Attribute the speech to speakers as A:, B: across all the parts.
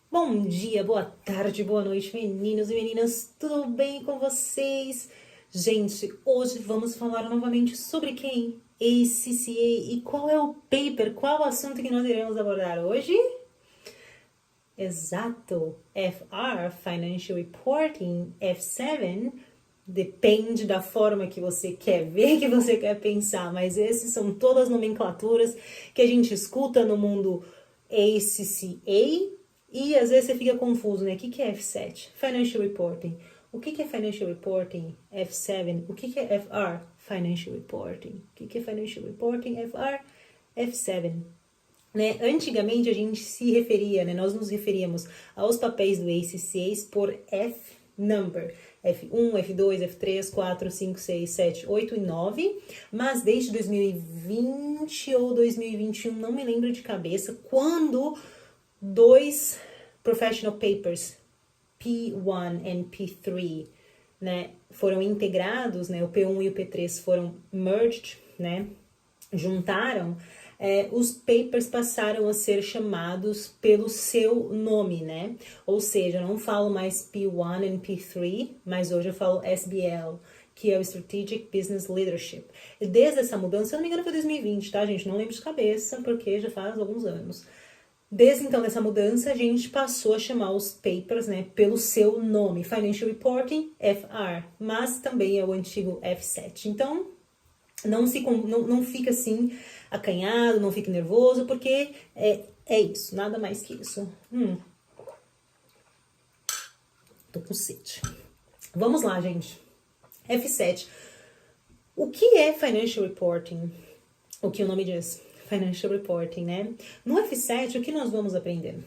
A: Bom dia, boa tarde, boa noite, meninos e meninas, tudo bem com vocês? Gente, hoje vamos falar novamente sobre quem? ACCA. E qual é o paper, qual o assunto que nós iremos abordar hoje? Exato, FR, Financial Reporting, F7, depende da forma que você quer ver, que você quer pensar, mas esses são todas as nomenclaturas que a gente escuta no mundo ACCA e às vezes você fica confuso, né? O que é F7? Financial Reporting. O que é Financial Reporting? F7. O que é FR? Financial Reporting. O que é Financial Reporting? FR? F7. Né? Antigamente a gente se referia, né? Nós nos referíamos aos papéis do ACCA por F number, F1, F2, F3, 4, 5, 6, 7, 8 e 9, mas desde 2020 ou 2021, não me lembro de cabeça, quando dois professional papers, P1 e P3, né, foram integrados, né, o P1 e o P3 foram merged, né, juntaram, os papers passaram a ser chamados pelo seu nome, né? Ou seja, eu não falo mais P1 e P3, mas hoje eu falo SBL, que é o Strategic Business Leadership. E desde essa mudança, se eu não me engano foi 2020, tá, gente? Não lembro de cabeça, porque já faz alguns anos. Desde então, essa mudança, a gente passou a chamar os papers, né, pelo seu nome, Financial Reporting, FR, mas também é o antigo F7. Então, não fica assim acanhado, não fique nervoso, porque é isso, nada mais que isso. Tô com sede. Vamos lá, gente. F7. O que é Financial Reporting? O que o nome diz? Financial Reporting, né? No F7, o que nós vamos aprender?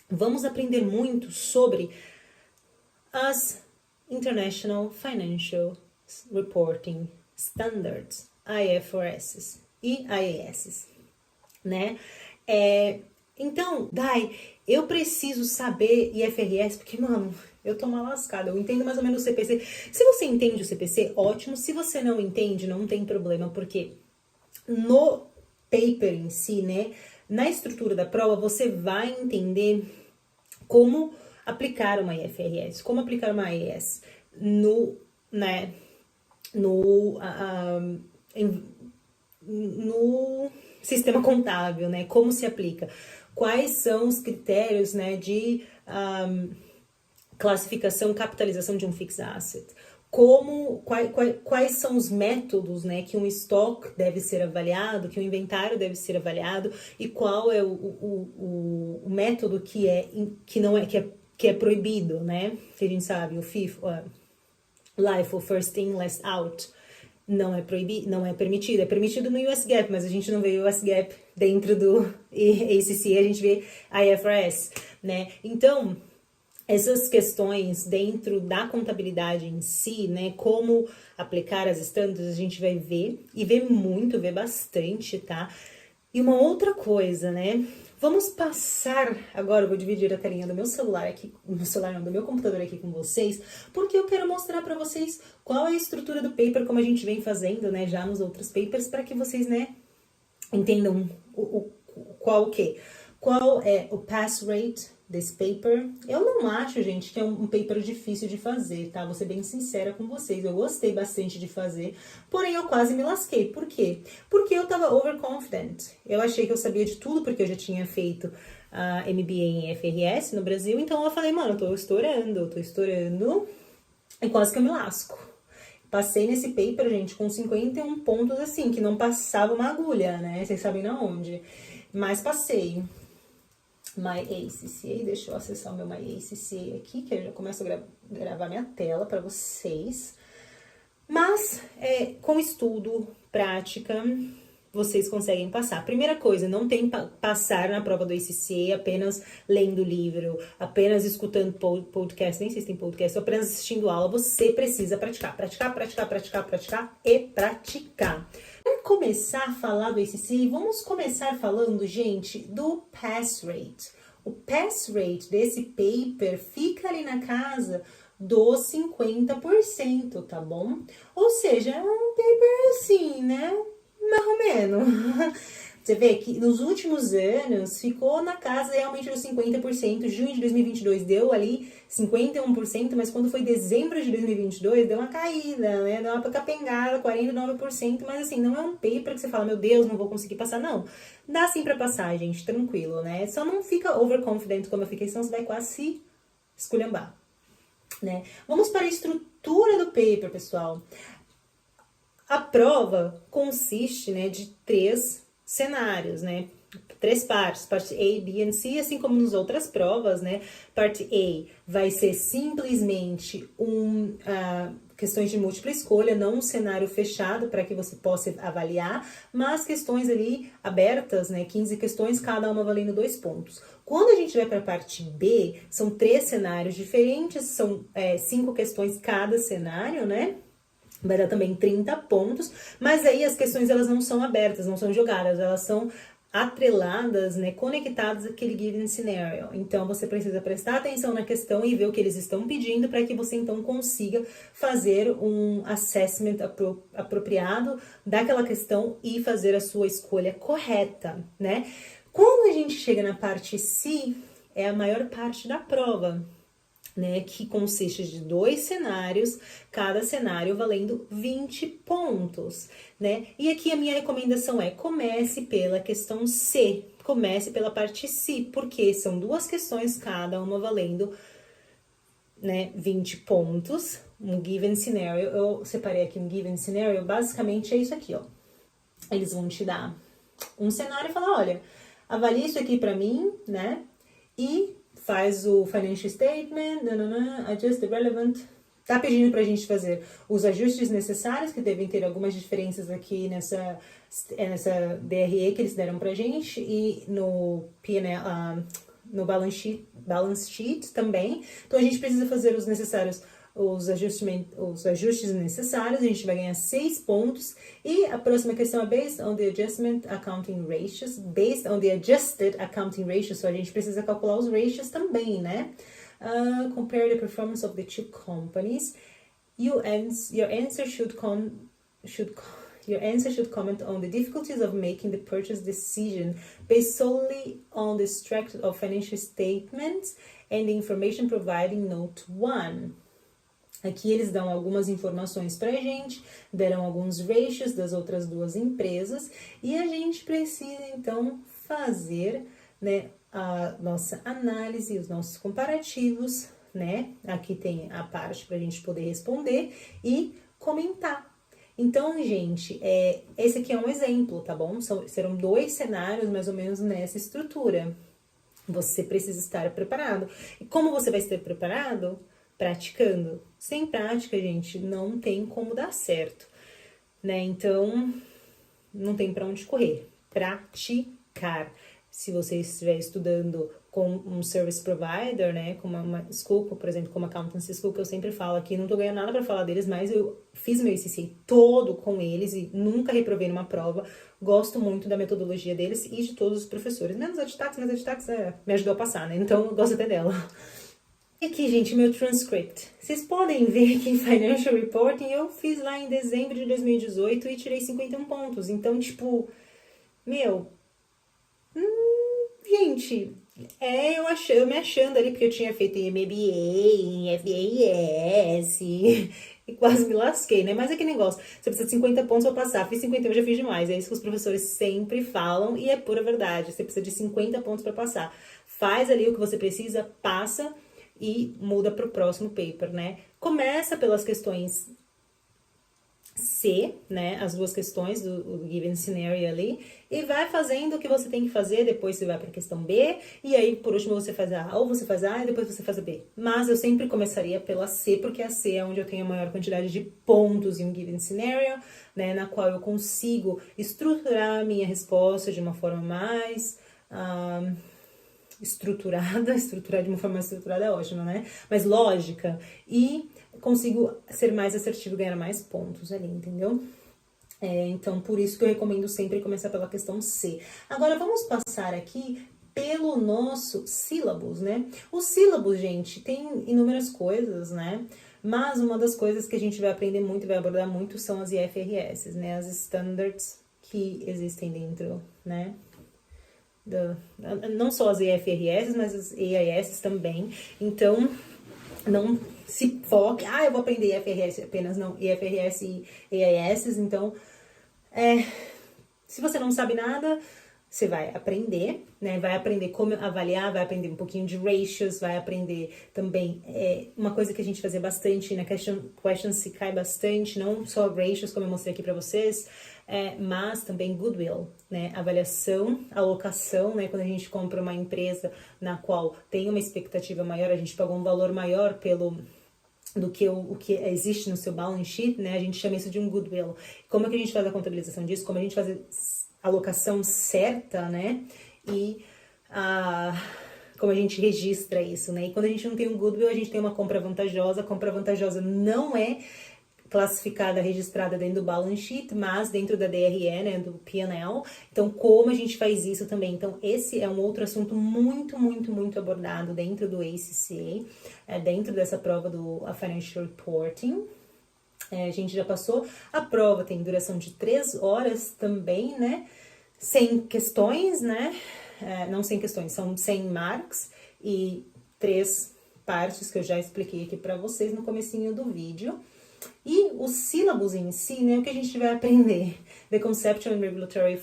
A: Vamos aprender muito sobre as International Financial Reporting Standards, IFRS e IAS, né? Então, Dai, eu preciso saber IFRS, porque, mano, eu tô mal lascada, eu entendo mais ou menos o CPC. Se você entende o CPC, ótimo. Se você não entende, não tem problema, porque no paper em si, né, na estrutura da prova, você vai entender como aplicar uma IFRS, como aplicar uma IAS no, né, no, no sistema contábil, né? Como se aplica? Quais são os critérios, né, de classificação, capitalização de um fixed asset? Quais são os métodos, né, que um estoque deve ser avaliado, que um inventário deve ser avaliado, e qual é o método que não é que é proibido, né? Que a gente sabe, o FIFO, LIFO, First In, Last Out, não é proibido, não é permitido. É permitido no US GAAP, mas a gente não vê US GAAP dentro do ACC, a gente vê IFRS, né? Então, essas questões dentro da contabilidade em si, né, como aplicar as estándares, a gente vai ver, e ver muito, ver bastante, tá? E uma outra coisa, né, vamos passar, agora eu vou dividir a telinha do meu celular aqui, do celular não, do meu computador aqui com vocês, porque eu quero mostrar pra vocês qual é a estrutura do paper, como a gente vem fazendo, né, já nos outros papers, para que vocês, né, entendam qual o quê? Qual é o pass rate desse paper? Eu não acho, gente, que é um paper difícil de fazer, tá? Vou ser bem sincera com vocês. Eu gostei bastante de fazer, porém eu quase me lasquei. Por quê? Porque eu tava overconfident. Eu achei que eu sabia de tudo, porque eu já tinha feito a MBA em FRS no Brasil. Então eu falei, mano, eu tô estourando, e quase que eu me lasco. Passei nesse paper, gente, com 51 pontos, assim, que não passava uma agulha, né? Vocês sabem na onde. Mas passei. My ACCA, deixa eu acessar o meu My ACCA aqui, que eu já começo a gravar minha tela para vocês. Mas, com estudo, prática, vocês conseguem passar. Primeira coisa, não tem passar na prova do ACCA apenas lendo livro, apenas escutando podcast, nem sei se tem podcast, ou apenas assistindo aula. Você precisa praticar, praticar, praticar, praticar, praticar e praticar. Para começar a falar do ACCA, vamos começar falando, gente, do pass rate. O pass rate desse paper fica ali na casa dos 50%, tá bom? Ou seja, é um paper assim, né? Mais ou menos. Você vê que nos últimos anos ficou na casa realmente dos 50%. Junho de 2022 deu ali 51%, mas quando foi dezembro de 2022 deu uma caída, né? Deu uma capengada, 49%, mas assim, não é um paper que você fala, meu Deus, não vou conseguir passar, não. Dá sim pra passar, gente, tranquilo, né? Só não fica overconfident como eu fiquei, senão você vai quase se esculhambar, né? Vamos para a estrutura do paper, pessoal. A prova consiste, né, de 3 cenários, né? 3 partes, parte A, B e C, assim como nas outras provas, né? Parte A vai ser simplesmente questões de múltipla escolha, não um cenário fechado para que você possa avaliar, mas questões ali abertas, né? 15 questões, cada uma valendo 2 pontos. Quando a gente vai para a parte B, são 3 cenários diferentes, são 5 questões cada cenário, né? Vai dar também 30 pontos, mas aí as questões elas não são abertas, não são jogadas, elas são atreladas, né, conectadas àquele given scenario. Então você precisa prestar atenção na questão e ver o que eles estão pedindo para que você então consiga fazer um assessment apropriado daquela questão e fazer a sua escolha correta, né? Quando a gente chega na parte C, é a maior parte da prova, né, que consiste de 2 cenários, cada cenário valendo 20 pontos, né? E aqui a minha recomendação é comece pela questão C, comece pela parte C, porque são 2 questões, cada uma valendo, né, 20 pontos, um given scenario. Eu separei aqui um given scenario, basicamente é isso aqui, ó. Eles vão te dar um cenário e falar, olha, avalie isso aqui pra mim, né? E faz o financial statement, adjust the relevant. Tá pedindo pra gente fazer os ajustes necessários, que devem ter algumas diferenças aqui nessa DRE que eles deram pra gente, e no P&L, no balance sheet também. Então a gente precisa fazer os necessários, os ajustes necessários, a gente vai ganhar 6 pontos. E a próxima questão é based on the adjustment accounting ratios, based on the adjusted accounting ratios, so a gente precisa calcular os ratios também, né? Compare the performance of the two companies. Your answer should comment on the difficulties of making the purchase decision based solely on the extract of financial statements and the information provided in Note 1. Aqui eles dão algumas informações pra gente, deram alguns ratios das outras 2 empresas e a gente precisa então fazer, né, a nossa análise, os nossos comparativos, né? Aqui tem a parte pra gente poder responder e comentar. Então, gente, esse aqui é um exemplo, tá bom? Serão 2 cenários mais ou menos nessa estrutura. Você precisa estar preparado. E como você vai estar preparado? Praticando. Sem prática, gente, não tem como dar certo, né? Então, não tem pra onde correr. Praticar. Se você estiver estudando com um service provider, né, com uma school, por exemplo, como a Accountancy School, que eu sempre falo aqui, não tô ganhando nada pra falar deles, mas eu fiz meu ICC todo com eles e nunca reprovei numa prova. Gosto muito da metodologia deles e de todos os professores. Menos a de Tax, mas a de Tax me ajudou a passar, né? Então, eu gosto até dela. E aqui, gente, meu transcript. Vocês podem ver que em Financial Reporting eu fiz lá em dezembro de 2018 e tirei 51 pontos. Então, tipo, meu... gente, eu me achando ali, porque eu tinha feito em MBA, em FAS, e quase me lasquei, né? Mas é que negócio, você precisa de 50 pontos pra passar. Fiz 50, eu já fiz demais. É isso que os professores sempre falam e é pura verdade. Você precisa de 50 pontos pra passar. Faz ali o que você precisa, passa e muda pro próximo paper, né? Começa pelas questões C, né, as 2 questões do given scenario ali, e vai fazendo o que você tem que fazer, depois você vai para a questão B, e aí por último você faz a A, ou você faz a A e depois você faz a B. Mas eu sempre começaria pela C, porque a C é onde eu tenho a maior quantidade de pontos em um given scenario, né, na qual eu consigo estruturar a minha resposta de uma forma mais... estruturar de uma forma estruturada é ótimo, né? Mas lógica, e consigo ser mais assertivo e ganhar mais pontos ali, entendeu? Então, por isso que eu recomendo sempre começar pela questão C. Agora, vamos passar aqui pelo nosso sílabus, né? O sílabus, gente, tem inúmeras coisas, né? Mas uma das coisas que a gente vai aprender muito, vai abordar muito, são as IFRS, né? As Standards que existem dentro, né? Não só as IFRS, mas as EIS também. Então, não se foque, eu vou aprender IFRS apenas, não, IFRS e EIS. Então, se você não sabe nada, você vai aprender, né? Vai aprender como avaliar, vai aprender um pouquinho de ratios, vai aprender também uma coisa que a gente fazia bastante na questions se cai bastante, não só ratios, como eu mostrei aqui para vocês, mas também goodwill, né? Avaliação, alocação, né? Quando a gente compra uma empresa na qual tem uma expectativa maior, a gente pagou um valor maior do que o que existe no seu balance sheet, né? A gente chama isso de um goodwill. Como é que a gente faz a contabilização disso? Como a gente faz a alocação certa, né? E como a gente registra isso, né? E quando a gente não tem um goodwill, a gente tem uma compra vantajosa. A compra vantajosa não é classificada, registrada dentro do balance sheet, mas dentro da DRE, né, do P&L. Então, como a gente faz isso também? Então, esse é um outro assunto muito, muito, muito abordado dentro do ACCA, dentro dessa prova do Financial Reporting. A gente já passou. A prova tem duração de 3 horas também, né? Sem questões, né? Não sem questões, são 100 marks e 3 partes que eu já expliquei aqui para vocês no comecinho do vídeo. E o sílabus em si, né, o que a gente vai aprender? The Conceptual and Regulatory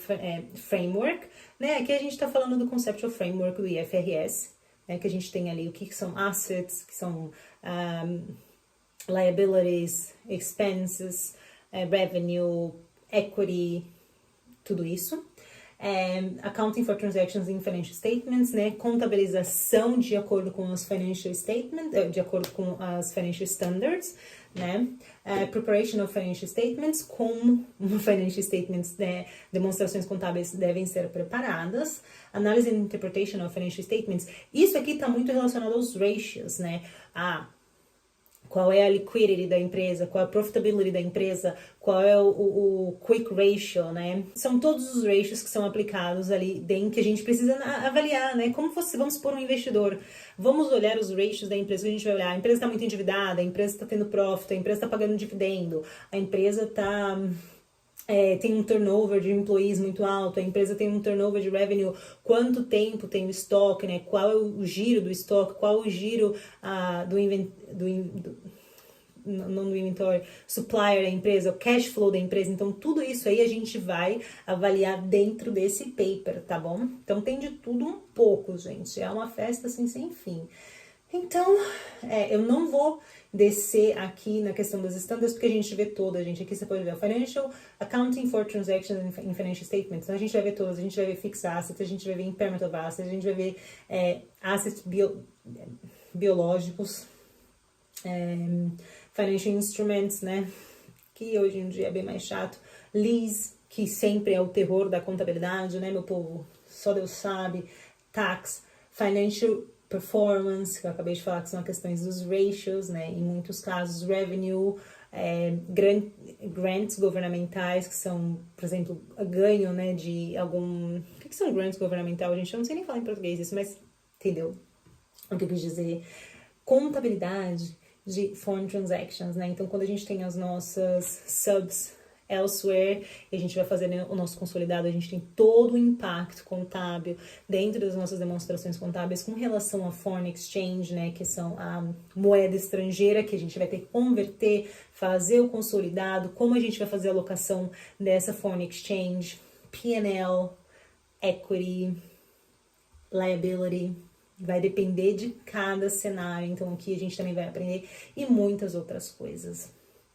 A: Framework, né, aqui a gente está falando do Conceptual Framework do IFRS, né, que a gente tem ali o que são assets, que são liabilities, expenses, revenue, equity, tudo isso. Accounting for Transactions in Financial Statements, né, contabilização de acordo com os financial statements, de acordo com as financial standards, né, preparation of financial statements, como financial statements, né, demonstrações contábeis devem ser preparadas, análise and interpretation of financial statements, isso aqui está muito relacionado aos ratios, né, qual é a liquidity da empresa, qual é a profitability da empresa, qual é o quick ratio, né? São todos os ratios que são aplicados ali dentro, que a gente precisa avaliar, né? Como vamos supor um investidor, vamos olhar os ratios da empresa, que a gente vai olhar, a empresa está muito endividada, a empresa está tendo profit, a empresa está pagando dividendo, a empresa tem um turnover de employees muito alto, a empresa tem um turnover de revenue, quanto tempo tem o estoque, né? Qual é o giro do estoque, qual é o giro não do inventório, supplier da empresa, o cash flow da empresa. Então, tudo isso aí a gente vai avaliar dentro desse paper, tá bom? Então, tem de tudo um pouco, gente. É uma festa assim sem fim. Então, eu não vou descer aqui na questão das standards, porque a gente vê toda, gente. Aqui você pode ver o Financial Accounting for Transactions in Financial Statements. Então, a gente vai ver todas. A gente vai ver Fixed Assets, a gente vai ver Impairment of Assets, a gente vai ver Assets biológicos, Financial Instruments, né? Que hoje em dia é bem mais chato. Lease, que sempre é o terror da contabilidade, né, meu povo? Só Deus sabe. Tax, Financial Performance, que eu acabei de falar que são questões dos ratios, né? Em muitos casos, revenue, grants governamentais, que são, por exemplo, ganho, né, de algum... O que são grants governamentais, gente? Eu não sei nem falar em português isso, mas entendeu o que eu quis dizer? Contabilidade de foreign transactions, né? Então, quando a gente tem as nossas subs elsewhere, e a gente vai fazer, né, o nosso consolidado, a gente tem todo o impacto contábil dentro das nossas demonstrações contábeis com relação a foreign exchange, né, que são a moeda estrangeira que a gente vai ter que converter, fazer o consolidado, como a gente vai fazer a alocação dessa foreign exchange, P&L, equity, liability, vai depender de cada cenário. Então aqui a gente também vai aprender e muitas outras coisas.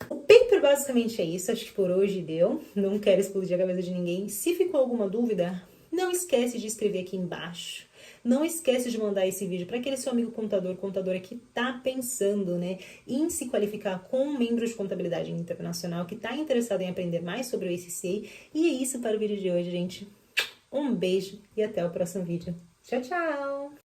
A: O paper basicamente é isso, acho que por hoje deu, não quero explodir a cabeça de ninguém. Se ficou alguma dúvida, não esquece de escrever aqui embaixo. Não esquece de mandar esse vídeo para aquele seu amigo contadora que tá pensando, né, em se qualificar como um membro de contabilidade internacional, que tá interessado em aprender mais sobre o ACCA. E é isso para o vídeo de hoje, gente. Um beijo e até o próximo vídeo. Tchau, tchau!